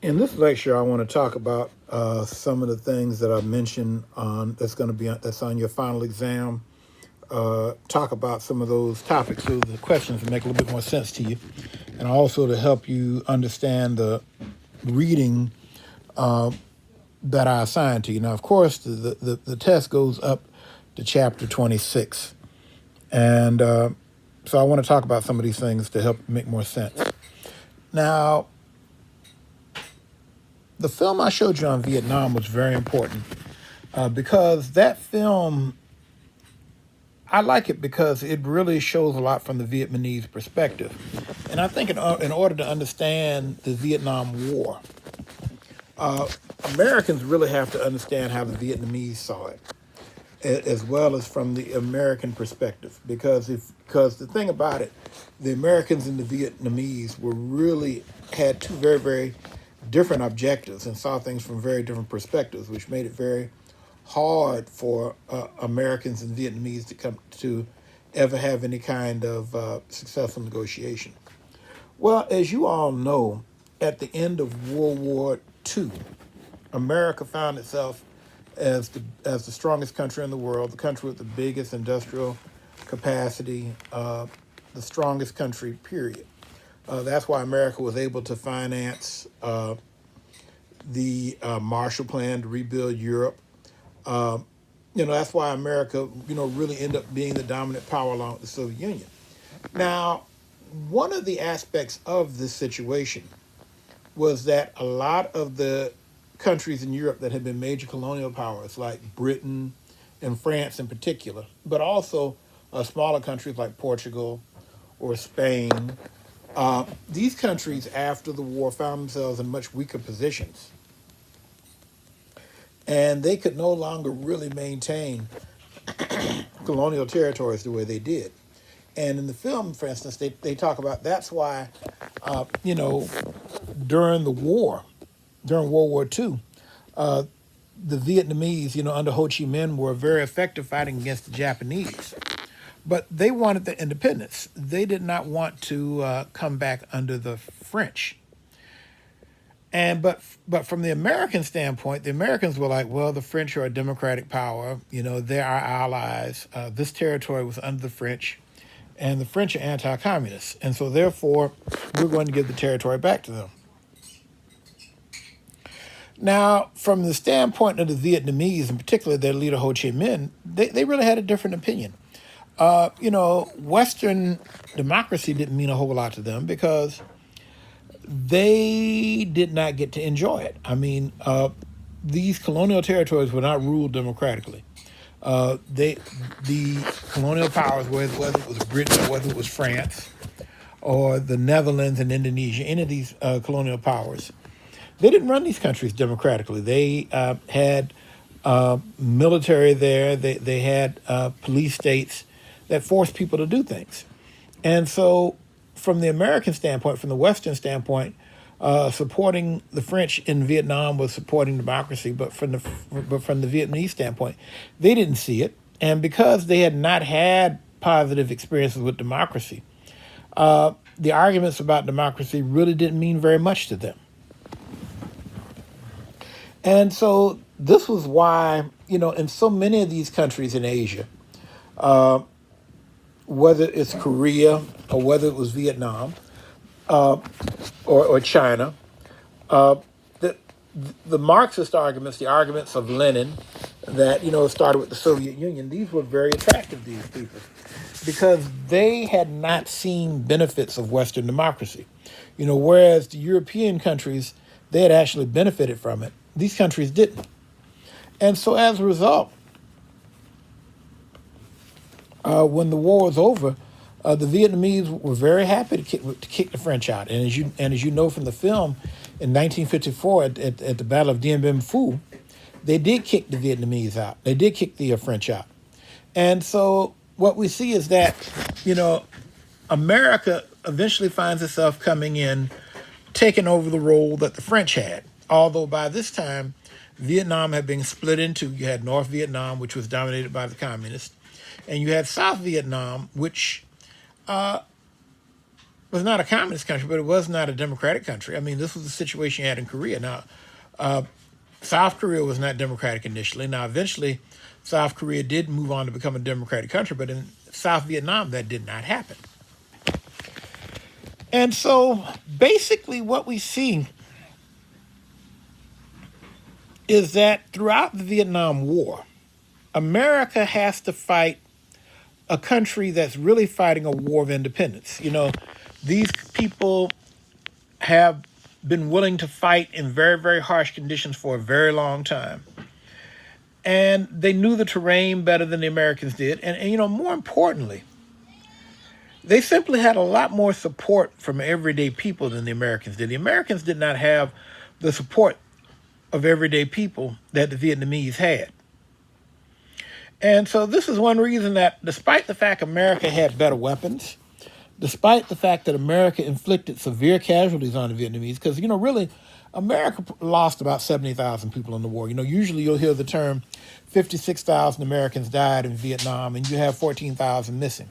In this lecture, I want to talk about some of the things that I mentioned on that's on your final exam. Talk about some of those topics so the questions will make a little bit more sense to you, and also to help you understand the reading that I assigned to you. Now, of course, the test goes up to chapter 26, and so I want to talk about some of these things to help make more sense. Now, the film I showed you on Vietnam was very important because that film, I like it because it really shows a lot from the Vietnamese perspective. And I think in order to understand the Vietnam War, Americans really have to understand how the Vietnamese saw it, as well as from the American perspective. Because the thing about it, the Americans and the Vietnamese were really had two very, very different objectives and saw things from very different perspectives, which made it very hard for Americans and Vietnamese to come to ever have any kind of successful negotiation. Well, as you all know, at the end of World War II, America found itself as the strongest country in the world, the country with the biggest industrial capacity, the strongest country, period. That's why America was able to finance the Marshall Plan to rebuild Europe. That's why America, really ended up being the dominant power along with the Soviet Union. Now, one of the aspects of this situation was that a lot of the countries in Europe that had been major colonial powers, like Britain and France in particular, but also smaller countries like Portugal or Spain, these countries after the war found themselves in much weaker positions. And they could no longer really maintain colonial territories the way they did. And in the film, for instance, they talk about that's why, during the war, during World War II, the Vietnamese, under Ho Chi Minh, were very effective fighting against the Japanese. But they wanted the independence. They did not want to come back under the French. But from the American standpoint, the Americans were like, well, the French are a democratic power. They're our allies. This territory was under the French, and the French are anti-communist, and so therefore we're going to give the territory back to them. Now, from the standpoint of the Vietnamese, in particular their leader Ho Chi Minh, they really had a different opinion. Western democracy didn't mean a whole lot to them because they did not get to enjoy it. I mean, these colonial territories were not ruled democratically. The colonial powers, whether it was Britain or whether it was France or the Netherlands and Indonesia, any of these colonial powers, they didn't run these countries democratically. They had military there. They had police states that forced people to do things. And so from the American standpoint, from the Western standpoint, supporting the French in Vietnam was supporting democracy, but from the Vietnamese standpoint, they didn't see it. And because they had not had positive experiences with democracy, the arguments about democracy really didn't mean very much to them. And so this was why, in so many of these countries in Asia, whether it's Korea or whether it was Vietnam or China, the Marxist arguments, the arguments of Lenin that, started with the Soviet Union, these were very attractive to these people because they had not seen benefits of Western democracy. Whereas the European countries, they had actually benefited from it. These countries didn't. And so as a result, when the war was over, the Vietnamese were very happy to kick the French out. And as you know from the film, in 1954 at the Battle of Dien Bien Phu, they did kick the Vietnamese out. They did kick the French out. And so what we see is that, America eventually finds itself coming in, taking over the role that the French had. Although by this time, Vietnam had been split in two. You had North Vietnam, which was dominated by the communists, and you had South Vietnam, which was not a communist country, but it was not a democratic country. I mean, this was the situation you had in Korea. Now, South Korea was not democratic initially. Now, eventually, South Korea did move on to become a democratic country, but in South Vietnam, that did not happen. And so, basically, what we see is that throughout the Vietnam War, America has to fight a country that's really fighting a war of independence. These people have been willing to fight in very, very harsh conditions for a very long time. And they knew the terrain better than the Americans did. And more importantly, they simply had a lot more support from everyday people than the Americans did. The Americans did not have the support of everyday people that the Vietnamese had. And so this is one reason that despite the fact America had better weapons, despite the fact that America inflicted severe casualties on the Vietnamese, because, really, America lost about 70,000 people in the war. Usually you'll hear the term 56,000 Americans died in Vietnam and you have 14,000 missing.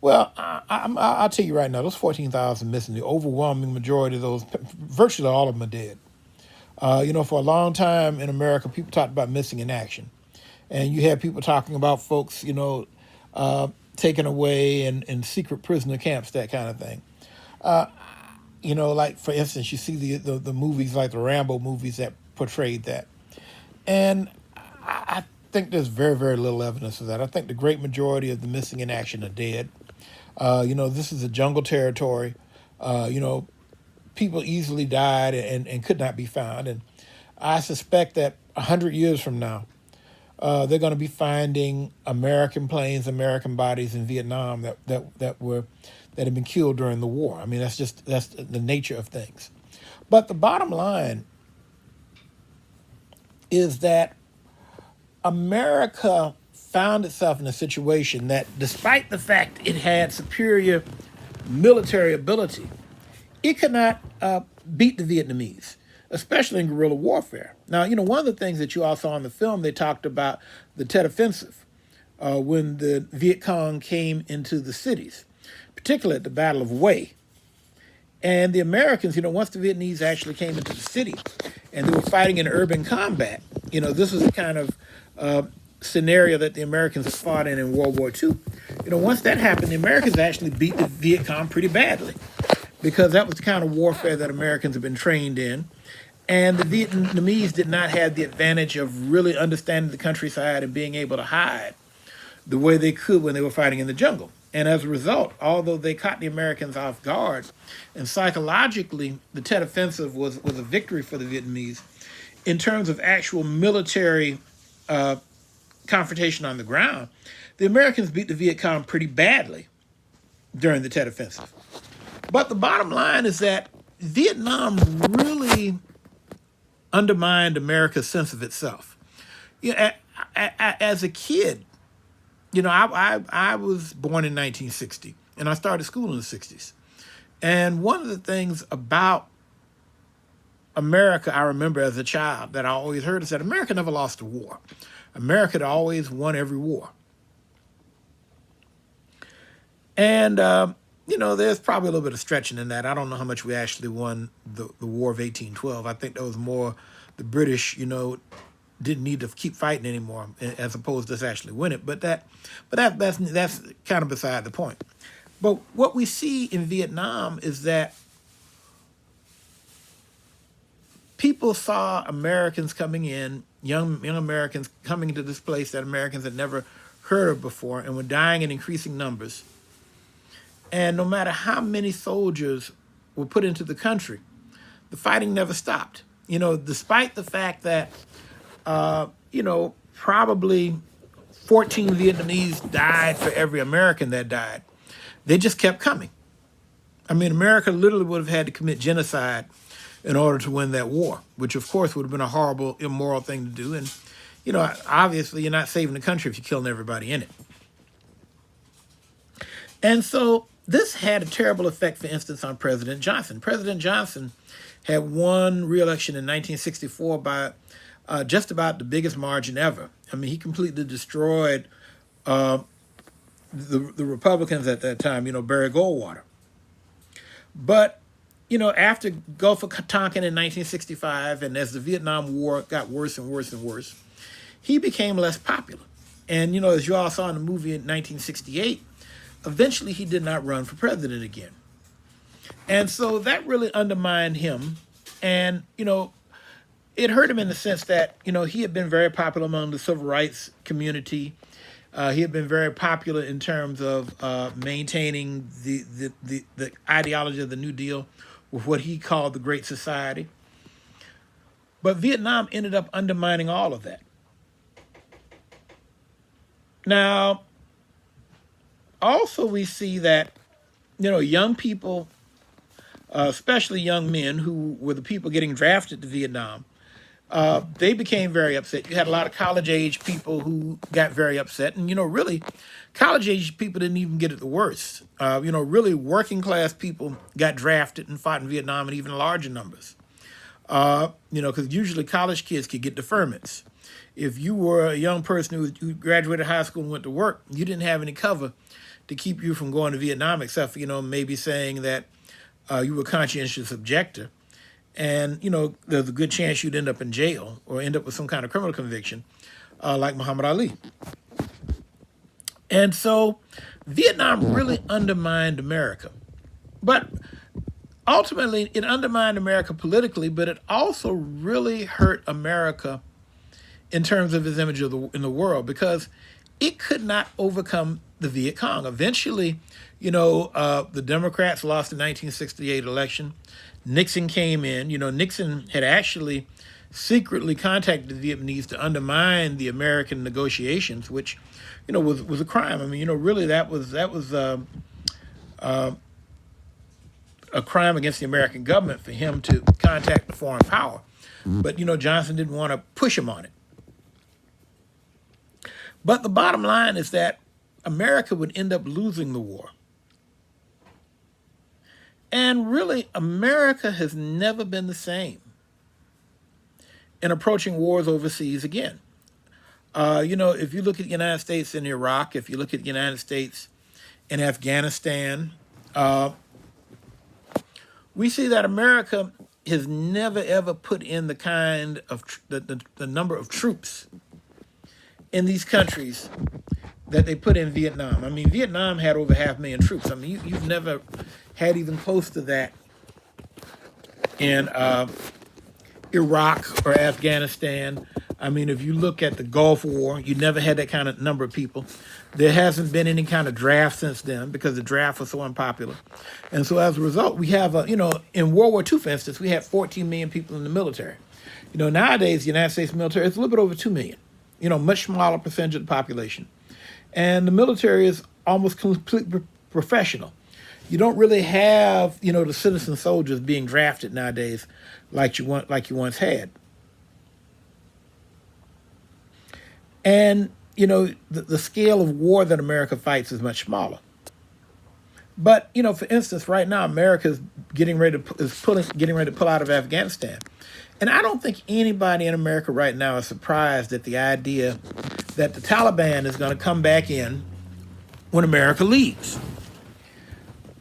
Well, I'll tell you right now, those 14,000 missing, the overwhelming majority of those, virtually all of them are dead. For a long time in America, people talked about missing in action. And you had people talking about folks, taken away in secret prisoner camps, that kind of thing. Like, for instance, you see the movies like the Rambo movies that portrayed that. And I think there's very, very little evidence of that. I think the great majority of the missing in action are dead. This is a jungle territory. People easily died and could not be found. And I suspect that 100 years from now, they're going to be finding American planes, American bodies in Vietnam that had been killed during the war. I mean, that's the nature of things. But the bottom line is that America found itself in a situation that, despite the fact it had superior military ability, it could not beat the Vietnamese, especially in guerrilla warfare. Now, one of the things that you all saw in the film, they talked about the Tet Offensive when the Viet Cong came into the cities, particularly at the Battle of Hue. And the Americans, once the Vietnamese actually came into the city and they were fighting in urban combat, this was the kind of scenario that the Americans fought in World War II. Once that happened, the Americans actually beat the Viet Cong pretty badly because that was the kind of warfare that Americans have been trained in. And the Vietnamese did not have the advantage of really understanding the countryside and being able to hide the way they could when they were fighting in the jungle. And as a result, although they caught the Americans off guard, and psychologically, the Tet Offensive was a victory for the Vietnamese, in terms of actual military confrontation on the ground, the Americans beat the Viet Cong pretty badly during the Tet Offensive. But the bottom line is that Vietnam really undermined America's sense of itself. As a kid, I was born in 1960, and I started school in the 60s. And one of the things about America I remember as a child that I always heard is that America never lost a war. America had always won every war. And, there's probably a little bit of stretching in that. I don't know how much we actually won the War of 1812. I think that was more the British, didn't need to keep fighting anymore as opposed to us actually win it. But that's kind of beside the point. But what we see in Vietnam is that people saw Americans coming in, young Americans coming into this place that Americans had never heard of before and were dying in increasing numbers. And no matter how many soldiers were put into the country, the fighting never stopped. Despite the fact that, probably 14 Vietnamese died for every American that died, they just kept coming. I mean, America literally would have had to commit genocide in order to win that war, which of course would have been a horrible, immoral thing to do. And, obviously you're not saving the country if you're killing everybody in it. And so this had a terrible effect, for instance, on President Johnson. President Johnson had won re-election in 1964 by just about the biggest margin ever. I mean, he completely destroyed the Republicans at that time, Barry Goldwater. But after Gulf of Tonkin in 1965, and as the Vietnam War got worse and worse and worse, he became less popular. And as you all saw in the movie in 1968, eventually he did not run for president again. And so that really undermined him. And it hurt him in the sense that he had been very popular among the civil rights community. He had been very popular in terms of maintaining the ideology of the New Deal with what he called the Great Society. But Vietnam ended up undermining all of that. Now, also we see that young people, especially young men who were the people getting drafted to Vietnam, they became very upset. You had a lot of college age people who got very upset. And, really, college age people didn't even get it the worst. Really, working class people got drafted and fought in Vietnam in even larger numbers. Because usually college kids could get deferments. If you were a young person who graduated high school and went to work, you didn't have any cover to keep you from going to Vietnam, except for, maybe saying that you were a conscientious objector. And, there's a good chance you'd end up in jail or end up with some kind of criminal conviction, like Muhammad Ali. And so Vietnam really undermined America. But ultimately, it undermined America politically, but it also really hurt America in terms of its image in the world, because it could not overcome the Viet Cong. Eventually, the Democrats lost the 1968 election. Nixon came in. Nixon had actually secretly contacted the Vietnamese to undermine the American negotiations, which, was a crime. I mean, really that was a crime against the American government for him to contact the foreign power. But, Johnson didn't want to push him on it. But the bottom line is that America would end up losing the war. And really, America has never been the same in approaching wars overseas again. If you look at the United States in Iraq, if you look at the United States in Afghanistan, we see that America has never, ever put in the kind of the number of troops in these countries that they put in Vietnam. I mean, Vietnam had over 500,000 troops. I mean, you've never had even close to that in Iraq or Afghanistan. I mean, if you look at the Gulf War, you never had that kind of number of people. There hasn't been any kind of draft since then because the draft was so unpopular. And so as a result, we have, in World War II, for instance, we had 14 million people in the military. Nowadays, the United States military is a little bit over 2 million, much smaller percentage of the population. And the military is almost completely professional. You don't really have, the citizen soldiers being drafted nowadays like you once had. And, the scale of war that America fights is much smaller. But, for instance, right now, America is getting ready to pull out of Afghanistan. And I don't think anybody in America right now is surprised at the idea that the Taliban is going to come back in when America leaves.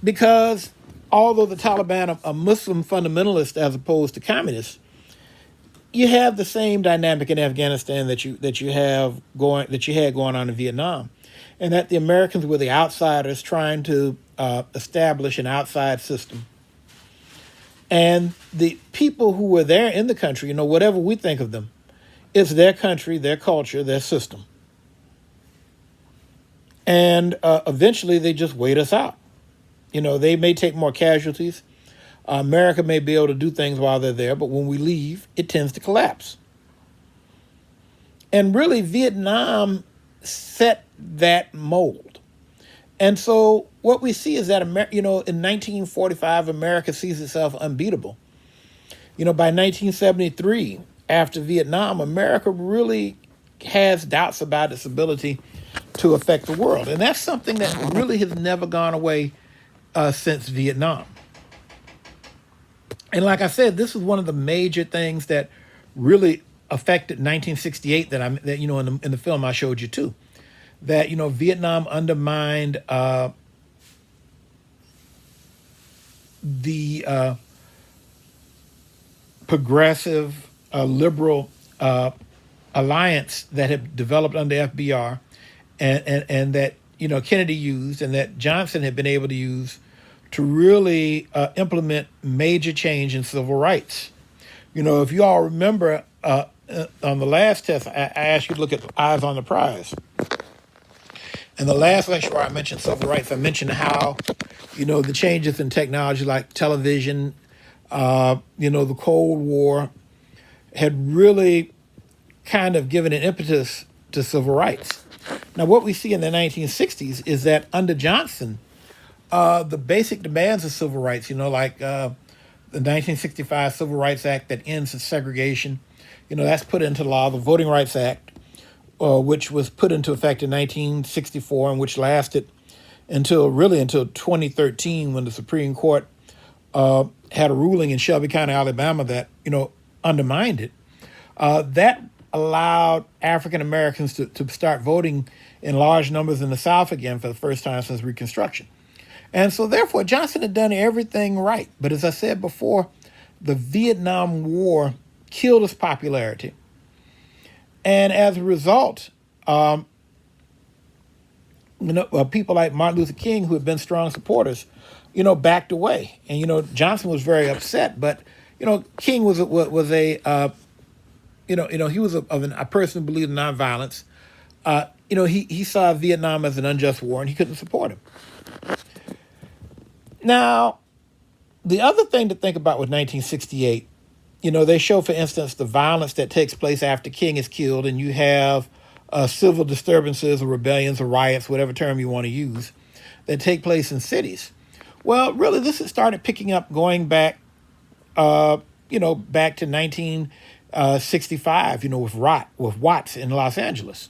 Because although the Taliban are Muslim fundamentalists as opposed to communists, you have the same dynamic in Afghanistan that you had going on in Vietnam, and that the Americans were the outsiders trying to establish an outside system. And the people who were there in the country, whatever we think of them, it's their country, their culture, their system. And eventually they just wait us out. They may take more casualties. America may be able to do things while they're there, but when we leave, it tends to collapse. And really, Vietnam set that mold. And so what we see is that, in 1945, America sees itself unbeatable. By 1973, after Vietnam, America really has doubts about its ability to affect the world. And that's something that really has never gone away since Vietnam. And like I said, this is one of the major things that really affected 1968 that in the film I showed you too. That, Vietnam undermined the progressive liberal alliance that had developed under FBR, and that Kennedy used, and that Johnson had been able to use to really implement major change in civil rights. If you all remember, on the last test, I asked you to look at Eyes on the Prize. In the last lecture where I mentioned civil rights, I mentioned how, the changes in technology like television, the Cold War had really kind of given an impetus to civil rights. Now, what we see in the 1960s is that under Johnson, the basic demands of civil rights, like the 1965 Civil Rights Act that ends the segregation, that's put into law. The Voting Rights Act, which was put into effect in 1964 and which lasted until 2013, when the Supreme Court had a ruling in Shelby County, Alabama, that undermined it. That allowed African Americans to start voting in large numbers in the South again for the first time since Reconstruction. And so therefore, Johnson had done everything right. But as I said before, the Vietnam War killed his popularity. And as a result, people like Martin Luther King, who had been strong supporters, backed away. And, Johnson was very upset. But, King was a he was a person who believed in nonviolence. He saw Vietnam as an unjust war, and he couldn't support him. Now, the other thing to think about with 1968, they show, for instance, the violence that takes place after King is killed, and you have civil disturbances or rebellions or riots, whatever term you want to use, that take place in cities. Well, really, this has started picking up going back, back to 1965, with Watts in Los Angeles.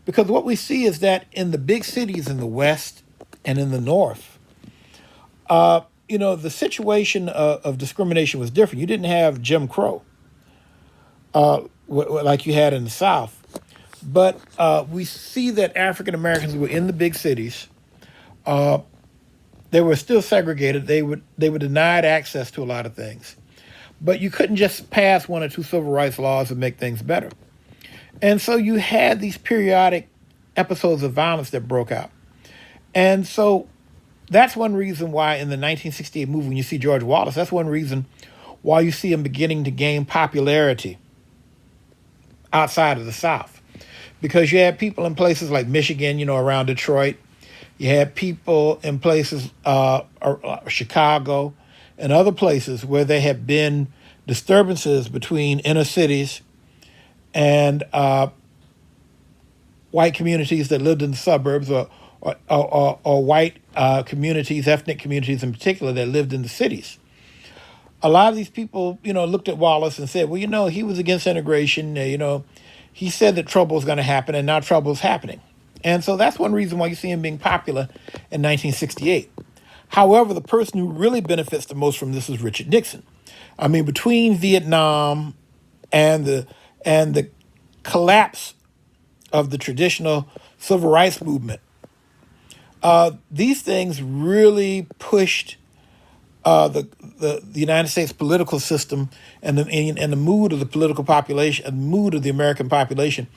Because what we see is that in the big cities in the West and in the North, the situation of discrimination was different. You didn't have Jim Crow like you had in the South. But we see that African Americans were in the big cities. They were still segregated. They were denied access to a lot of things. But you couldn't just pass one or two civil rights laws and make things better. And so you had these periodic episodes of violence that broke out. And so that's one reason why in the 1968 movie, when you see George Wallace, that's one reason why you see him beginning to gain popularity outside of the South. Because you had people in places like Michigan, around Detroit. You had people in places, Chicago, and other places where there had been disturbances between inner cities and white communities that lived in the suburbs, or white communities, ethnic communities in particular, that lived in the cities. A lot of these people, looked at Wallace and said, well, he was against integration. He said that trouble was going to happen, and now trouble is happening. And so that's one reason why you see him being popular in 1968. However, the person who really benefits the most from this is Richard Nixon. I mean, between Vietnam and the collapse of the traditional civil rights movement, these things really pushed the United States political system and the mood of the political population, and mood of the American population,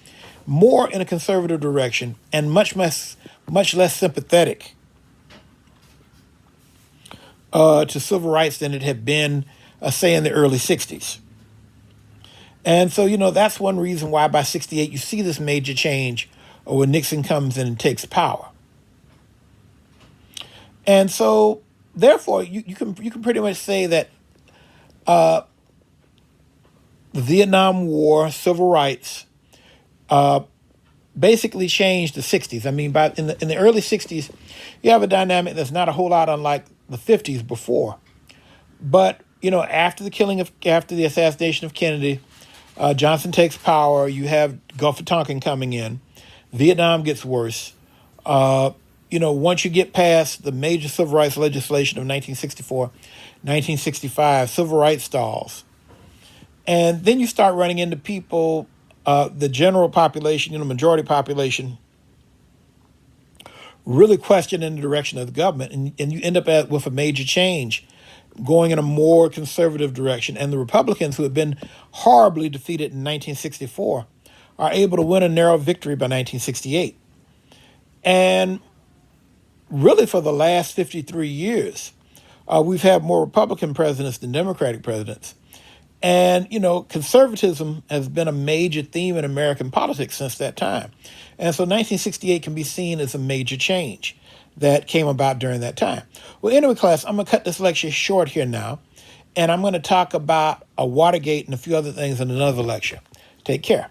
more in a conservative direction and much less sympathetic to civil rights than it had been, say, in the early 60s. And so, that's one reason why by 68 you see this major change when Nixon comes in and takes power. And so, therefore, you can pretty much say that the Vietnam War, civil rights, basically changed the 60s. I mean, in the early 60s, you have a dynamic that's not a whole lot unlike the 50s before. But, after the assassination of Kennedy, Johnson takes power. You have Gulf of Tonkin coming in. Vietnam gets worse. Once you get past the major civil rights legislation of 1964, 1965, civil rights stalls. And then you start running into people, the general population, majority population, really questioning the direction of the government. And you end up with a major change going in a more conservative direction. And the Republicans, who had been horribly defeated in 1964, are able to win a narrow victory by 1968. And really, for the last 53 years, we've had more Republican presidents than Democratic presidents. And, conservatism has been a major theme in American politics since that time. And so 1968 can be seen as a major change that came about during that time. Well, anyway, class, I'm going to cut this lecture short here now, and I'm going to talk about Watergate and a few other things in another lecture. Take care.